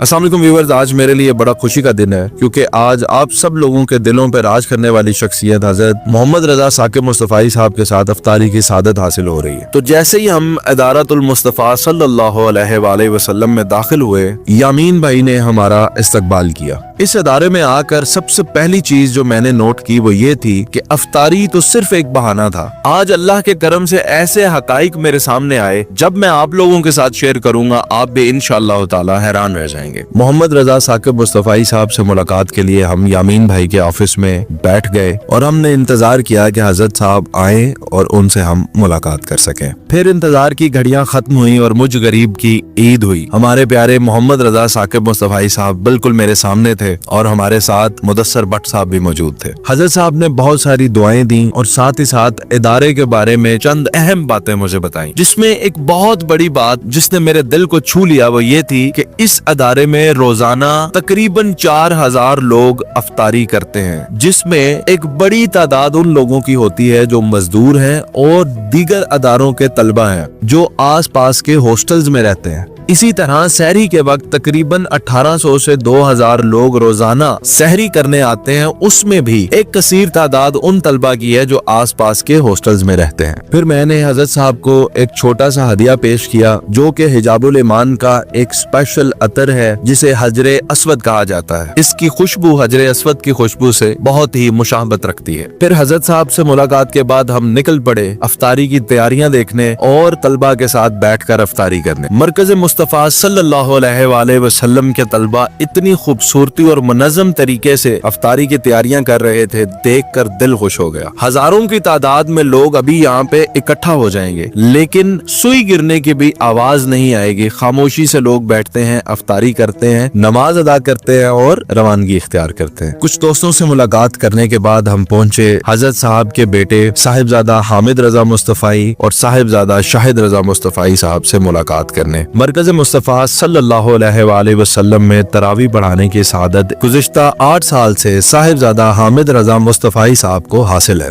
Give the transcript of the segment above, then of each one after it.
अस्सलाम वालेकुम व्यूअर्स, आज मेरे लिए बड़ा खुशी का दिन है क्योंकि आज आप सब लोगों के दिलों पर राज करने वाली शख्सियत हजरत मोहम्मद रजा साकिब मुस्तफ़ाई साहब के साथ अफ्तारी की सादत हासिल हो रही है। तो जैसे ही हम इदारतुल मुस्तफ़ा सल्लल्लाहु अलैहि वसल्लम में दाखिल हुए, यामीन भाई ने हमारा इस्तकबाल किया। इस इदारे में आकर सबसे पहली चीज जो मैंने नोट की वो ये थी कि अफ्तारी तो सिर्फ एक बहाना था। आज अल्लाह के करम से ऐसे हकाइक मेरे सामने आए, जब मैं आप लोगों के साथ शेयर करूंगा आप भी इंशाअल्लाह ताला हैरान रह जाएंगे। मोहम्मद रजा साकिब मुस्तफ़ाई साहब से मुलाकात के लिए हम यामीन भाई के ऑफिस में बैठ गए और हमने इंतजार किया कि हजरत साहब आए और उनसे हम मुलाकात कर सकें। फिर इंतजार की घड़ियां खत्म हुई और मुझ गरीब की ईद हुई। हमारे प्यारे मोहम्मद रजा साकिब मुस्तफ़ाई साहब बिल्कुल मेरे सामने थे और हमारे साथ मुदस्सर भट्ट साहब भी मौजूद थे। हजरत साहब ने बहुत सारी दुआएं दी और साथ ही साथ इदारे के बारे में चंद अहम बातें मुझे बताई, जिसमें एक बहुत बड़ी बात जिसने मेरे दिल को छू लिया वो ये थी कि इस अदारे में रोजाना तकरीबन 4000 लोग अफ्तारी करते हैं, जिसमें एक बड़ी तादाद उन लोगों की होती है जो मजदूर हैं और दीगर अदारों के तलबा हैं जो आस पास के हॉस्टल्स में रहते हैं। इसी तरह सहरी के वक्त तकरीबन 1800 से 2000 लोग रोजाना सहरी करने आते हैं, उसमें भी एक कसीर तादाद उन तलबा की है जो आसपास के हॉस्टल्स में रहते हैं। फिर मैंने हजरत साहब को एक छोटा सा हदिया पेश किया जो कि हिजाबुल ईमान का एक स्पेशल अतर है जिसे हजरे अस्वद कहा जाता है। इसकी खुशबू हजरे अस्वद की खुशबू से बहुत ही मुशाबत रखती है। फिर हजरत साहब से मुलाकात के बाद हम निकल पड़े अफ्तारी की तैयारियां देखने और तलबा के साथ बैठकर अफ्तारी करने। मरकज मुस्तफ़ा सल्लल्लाहु अलैहि वसल्लम के तलबा इतनी खूबसूरती और मुनज़्ज़म तरीके से अफ्तारी की तैयारियां कर रहे थे, देखकर दिल खुश हो गया। हजारों की तादाद में लोग अभी यहाँ पे इकट्ठा हो जाएंगे, लेकिन सुई गिरने की भी आवाज नहीं आएगी। खामोशी से लोग बैठते हैं, अफ्तारी करते हैं, नमाज अदा करते हैं और रवानगी इख्तियार करते हैं। कुछ दोस्तों से मुलाकात करने के बाद हम पहुंचे हजरत साहब के बेटे साहिबजादा हामिद रजा मुस्तफ़ाई और साहिबजादा शाहिद रजा मुस्तफ़ाई साहब से मुलाकात करने। मरकज मुस्तफ़ा सल्लल्लाहु अलैहि वसल्लम में तरावी पढ़ाने की सादत गुज़िश्ता 8 साल से साहिबजादा हामिद रजा मुस्तफ़ाई साहब को हासिल है।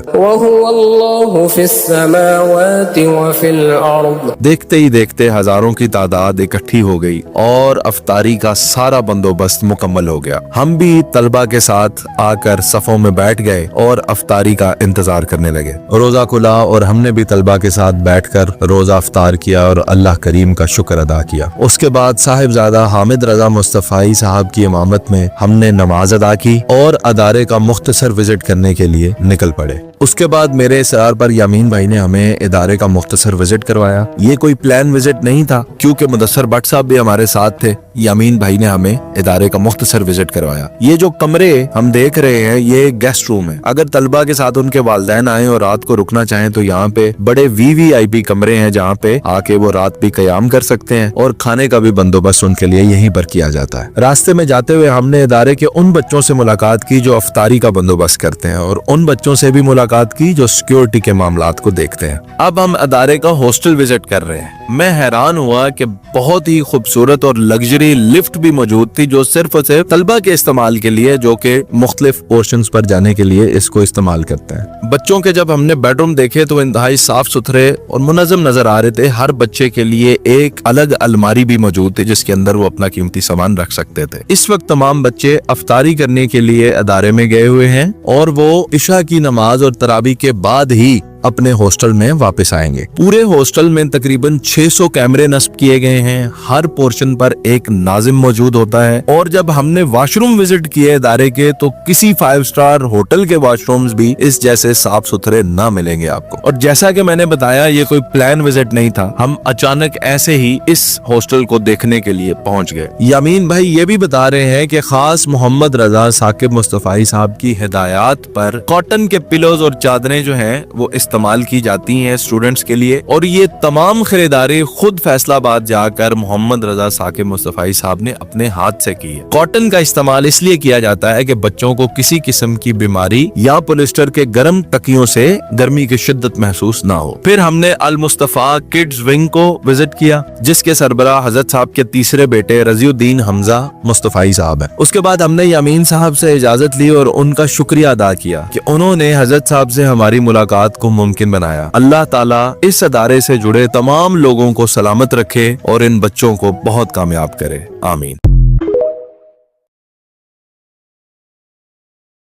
देखते ही देखते हजारों की तादाद इकट्ठी हो गई और अफ्तारी का सारा बंदोबस्त मुकम्मल हो गया। हम भी तलबा के साथ आकर सफों में बैठ गए और अफ्तारी का इंतजार करने लगे। रोजा खुला और हमने भी तलबा के साथ बैठकर रोजा अफ्तार किया और अल्लाह करीम का शुक्र अदा किया। उसके बाद साहिबजादा हामिद रजा मुस्तफ़ाई साहब की इमामत में हमने नमाज अदा की और अदारे का मुख्तसर विजिट करने के लिए निकल पड़े। उसके बाद मेरे इसरार पर यामीन भाई ने हमें इदारे का मुख्तसर विजिट करवाया। ये कोई प्लान विजिट नहीं था क्योंकि मुदस्सर भट्ट साहब भी हमारे साथ थे। यामीन भाई ने हमें इदारे का मुख्तसर विजिट करवाया। ये जो कमरे हम देख रहे हैं ये गेस्ट रूम है। अगर तलबा के साथ उनके वालिदैन आए और रात को रुकना चाहें तो यहाँ पे बड़े VVIP कमरे हैं जहाँ पे आके वो रात भी कयाम कर सकते हैं और खाने का भी बंदोबस्त उनके लिए यहीं पर किया जाता है। रास्ते में जाते हुए हमने इदारे के उन बच्चों से मुलाकात की जो अफ्तारी का बंदोबस्त करते हैं और उन बच्चों से भी मुलाकात की जो सिक्योरिटी के मामलात को देखते हैं। अब हम अदारे का हॉस्टल विजिट कर रहे हैं। मैं हैरान हुआ कि बहुत ही खूबसूरत और लग्जरी लिफ्ट भी मौजूद थी जो सिर्फ और सिर्फ तलबा के इस्तेमाल के लिए, जो कि मुख्तलिफ पोर्शंस पर जाने के लिए इसको इस्तेमाल करते हैं। बच्चों के जब हमने बेडरूम देखे तो इंतहाई साफ सुथरे और मुनज़्ज़म नजर आ रहे थे। हर बच्चे के लिए एक अलग अलमारी भी मौजूद थी जिसके अंदर वो अपना कीमती सामान रख सकते थे। इस वक्त तमाम बच्चे अफ्तारी करने के लिए अदारे में गए हुए हैं और वो इशा की नमाज और तरावी के बाद ही अपने हॉस्टल में वापस आएंगे। पूरे हॉस्टल में तकरीबन 600 कैमरे नस्ब किए गए हैं। हर पोर्शन पर एक नाजिम मौजूद होता है और जब हमने वॉशरूम विजिट किए इदारे के तो किसी 5 स्टार होटल के वॉशरूम्स भी इस जैसे साफ सुथरे ना मिलेंगे आपको। और जैसा कि मैंने बताया ये कोई प्लान विजिट नहीं था, हम अचानक ऐसे ही इस हॉस्टल को देखने के लिए पहुंच गए। यामीन भाई ये भी बता रहे हैं कि खास मोहम्मद रजा साकिब मुस्तफ़ाई साहब की हिदायत पर कॉटन के पिलोज और चादरें जो है वो इस्तेमाल की जाती हैं स्टूडेंट्स के लिए, और ये तमाम खरीदारी खुद फैसलाबाद जाकर मोहम्मद रजा साकिब मुस्तफ़ाई साहब ने अपने हाथ से की है। कॉटन का इस्तेमाल इसलिए किया जाता है कि बच्चों को किसी किस्म की बीमारी या पॉलिस्टर के गर्म तकियों से गर्मी की शिद्दत महसूस ना हो। फिर हमने अल मुस्तफा किड्स विंग को विजिट किया जिसके सरबराह हजरत साहब के तीसरे बेटे रजीउद्दीन हमजा मुस्तफ़ाई साहब है। उसके बाद हमने यामीन साहब से इजाजत ली और उनका शुक्रिया अदा किया कि उन्होंने हजरत साहब से हमारी मुलाकात को मुमकिन बनाया। अल्लाह ताला इस अदारे से जुड़े तमाम लोगों को सलामत रखे और इन बच्चों को बहुत कामयाब करे। आमीन।